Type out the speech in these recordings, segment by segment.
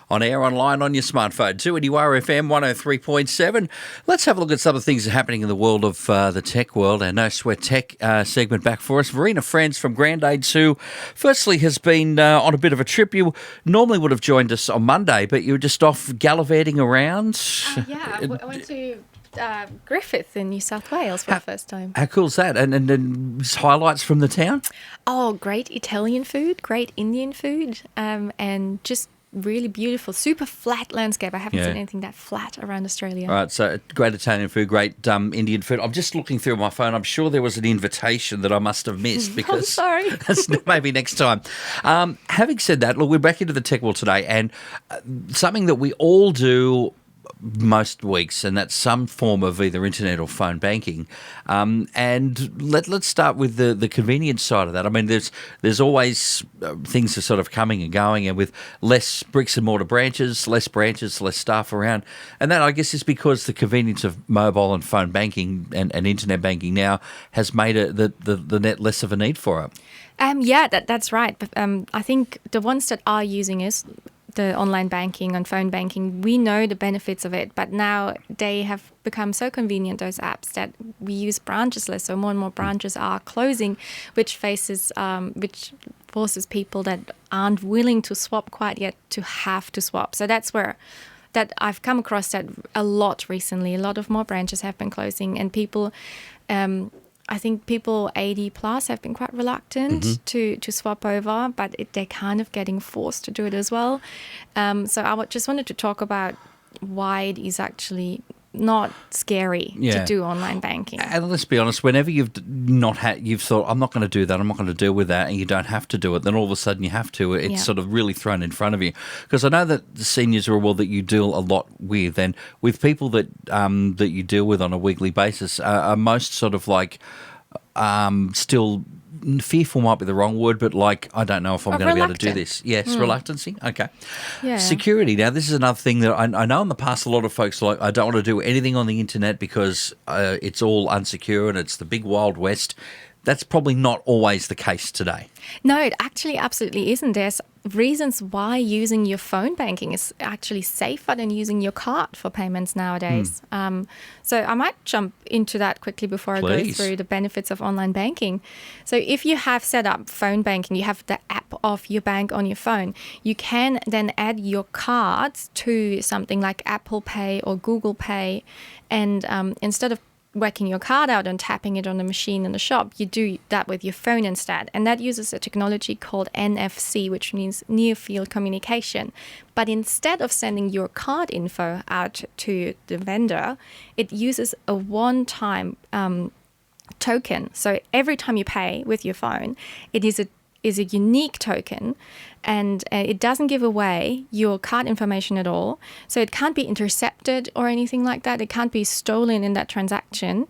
On air, online, on your smartphone too, and you are FM 103.7. Let's have a look at some of the things that are happening in the world of the tech world. Our No Sweat Tech segment back for us. Verena Friends from Grandades, who firstly has been on a bit of a trip. You normally would have joined us on Monday, but you were just off gallivanting around. I went to Griffith in New South Wales for the first time. How cool is that? And highlights from the town? Oh, great Italian food, great Indian food, and just really beautiful, super flat landscape. I haven't seen anything that flat around Australia. All right, so great Italian food, great Indian food. I'm just looking through my phone. I'm sure there was an invitation that I must have missed because I'm sorry. Maybe next time. Having said that, look, we're back into the tech world today, and something that we all do most weeks, and that's some form of either internet or phone banking. And let's start with the convenience side of that. I mean, there's always things are sort of coming and going, and with less bricks and mortar branches, less staff around. And that, I guess, is because the convenience of mobile and phone banking and internet banking now has made the net less of a need for it. That's right. But I think the ones that are using the online banking and phone banking, we know the benefits of it, but now they have become so convenient, those apps, that we use branches less. So more and more branches are closing, which forces people that aren't willing to swap quite yet to have to swap. So that's where that I've come across that a lot recently. A lot of more branches have been closing, and people I think people 80 plus have been quite reluctant to swap over, but they're kind of getting forced to do it as well. So I just wanted to talk about why it is actually not scary to do online banking. And let's be honest, whenever you've thought, I'm not going to do that, I'm not going to deal with that, and you don't have to do it, then all of a sudden you have to. It's sort of really thrown in front of you. Because I know that the seniors are a world that you deal a lot with, and with people that that you deal with on a weekly basis are most sort of like still fearful might be the wrong word, but like, I don't know if I'm going to be able to do this. Yes, reluctancy. Okay. Yeah. Security. Now, this is another thing that I know in the past a lot of folks are like, I don't want to do anything on the internet because it's all unsecure and it's the big Wild West. That's probably not always the case today. No, it actually absolutely isn't. There's reasons why using your phone banking is actually safer than using your card for payments nowadays. So I might jump into that quickly before Please. I go through the benefits of online banking. So if you have set up phone banking, you have the app of your bank on your phone, you can then add your cards to something like Apple Pay or Google Pay. And instead of working your card out and tapping it on the machine in the shop, you do that with your phone instead. And that uses a technology called NFC, which means near field communication. But instead of sending your card info out to the vendor, it uses a one-time token. So every time you pay with your phone, it is a unique token, and it doesn't give away your card information at all. So it can't be intercepted or anything like that. It can't be stolen in that transaction.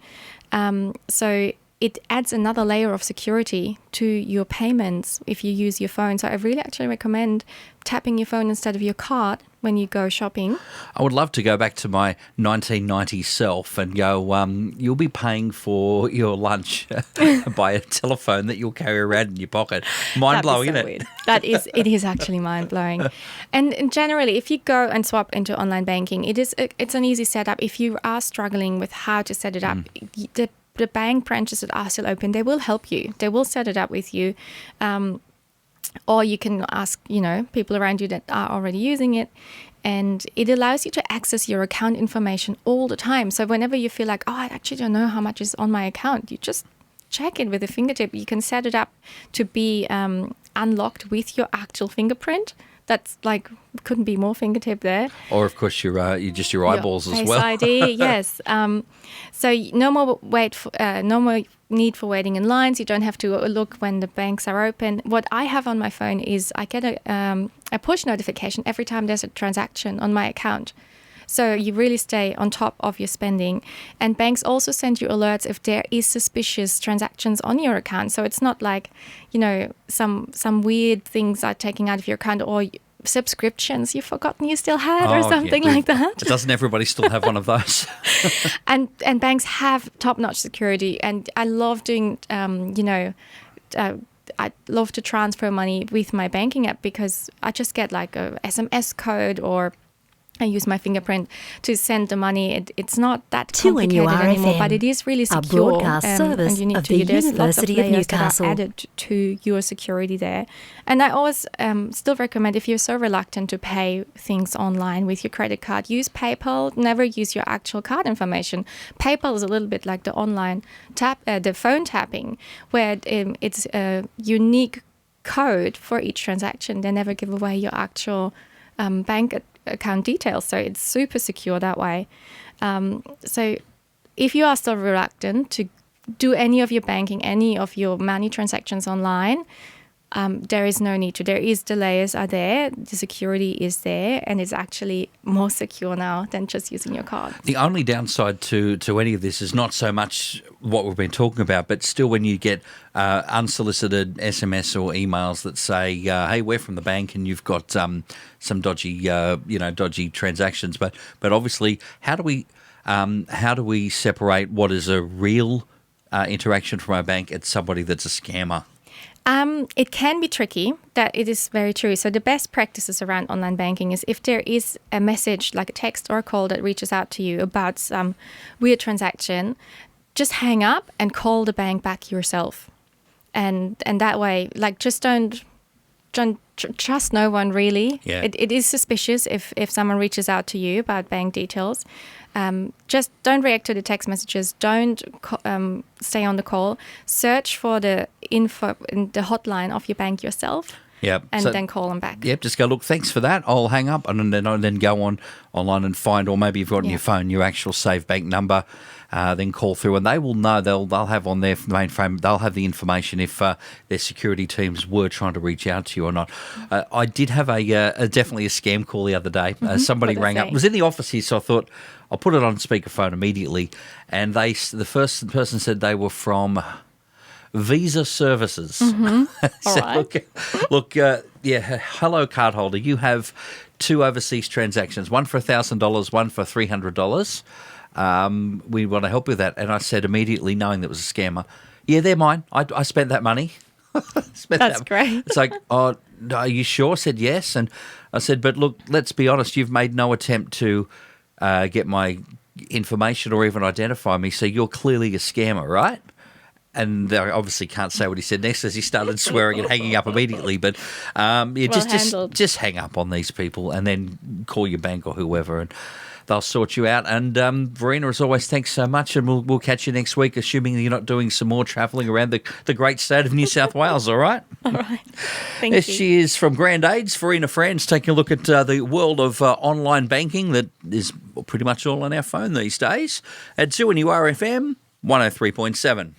So it adds another layer of security to your payments if you use your phone. So I really actually recommend tapping your phone instead of your card when you go shopping. I would love to go back to my 1990s self and go, you'll be paying for your lunch by a telephone that you'll carry around in your pocket. Mind-blowing, isn't it? It is actually mind-blowing. And generally, if you go and swap into online banking, it's an easy setup. If you are struggling with how to set it up, the bank branches that are still open, they will help you. They will set it up with you. Or you can ask, people around you that are already using it. And it allows you to access your account information all the time. So whenever you feel like, I actually don't know how much is on my account, you just check it with a fingertip. You can set it up to be unlocked with your actual fingerprint. That's like, couldn't be more fingertip there. Or, of course, your eyeballs as well. Face ID, yes. So no more no more need for waiting in lines. You don't have to look when the banks are open. What I have on my phone is I get a push notification every time there's a transaction on my account. So you really stay on top of your spending. And banks also send you alerts if there is suspicious transactions on your account. So it's not like, some weird things are taking out of your account or subscriptions you've forgotten you still had or something like that. Doesn't everybody still have one of those? And banks have top-notch security. And I love doing, I love to transfer money with my banking app because I just get like a SMS code, or I use my fingerprint to send the money. It's not that complicated anymore, but it is really secure. A broadcast service and you need of to, the there's lots of University of layers that Newcastle. are added to your security there. And I always still recommend, if you're so reluctant to pay things online with your credit card, use PayPal. Never use your actual card information. PayPal is a little bit like the online the phone tapping, where it's a unique code for each transaction. They never give away your actual bank account details, so it's super secure that way. So if you are still reluctant to do any of your banking, any of your money transactions online, there is no need to. The layers are there, the security is there, and it's actually more secure now than just using your card. The only downside to any of this is not so much what we've been talking about, but still when you get unsolicited SMS or emails that say, hey, we're from the bank and you've got some dodgy transactions. But obviously, how do we separate what is a real interaction from our bank and somebody that's a scammer? It can be tricky. That it is very true. So the best practices around online banking is, if there is a message like a text or a call that reaches out to you about some weird transaction, just hang up and call the bank back yourself. And that way, like, just don't trust no one, really. Yeah. It is suspicious if someone reaches out to you about bank details. Just don't react to the text messages. Don't stay on the call. Search for the info in the hotline of your bank yourself. Yep. And So- then call them back. Yep, just go, look, thanks for that. I'll hang up and then go online and find, or maybe you've got on your phone your actual Save Bank number, then call through, and they will know. They'll have on their mainframe, they'll have the information if their security teams were trying to reach out to you or not. I did have definitely a scam call the other day. Somebody What'd they rang up. say? It was in the office here, so I thought I'll put it on speakerphone immediately. And the first person said they were from Visa Services. All right. Look, hello, cardholder. You have 2 overseas transactions, one for $1,000, one for $300. We want to help with that. And I said immediately, knowing that it was a scammer, yeah, they're mine. I spent that money. That's great. It's like, oh, are you sure? I said yes. And I said, but look, let's be honest. You've made no attempt to get my information or even identify me. So you're clearly a scammer, right? And I obviously can't say what he said next, as he started swearing and hanging up immediately. But handled. just hang up on these people and then call your bank or whoever, and they'll sort you out. And Verena, as always, thanks so much, and we'll catch you next week, assuming you're not doing some more travelling around the great state of New South Wales. All right. All right. Thank Yes, you. she is from Grand Aids, Verena Franz, taking a look at the world of online banking that is pretty much all on our phone these days. At 2NURFM 103.7.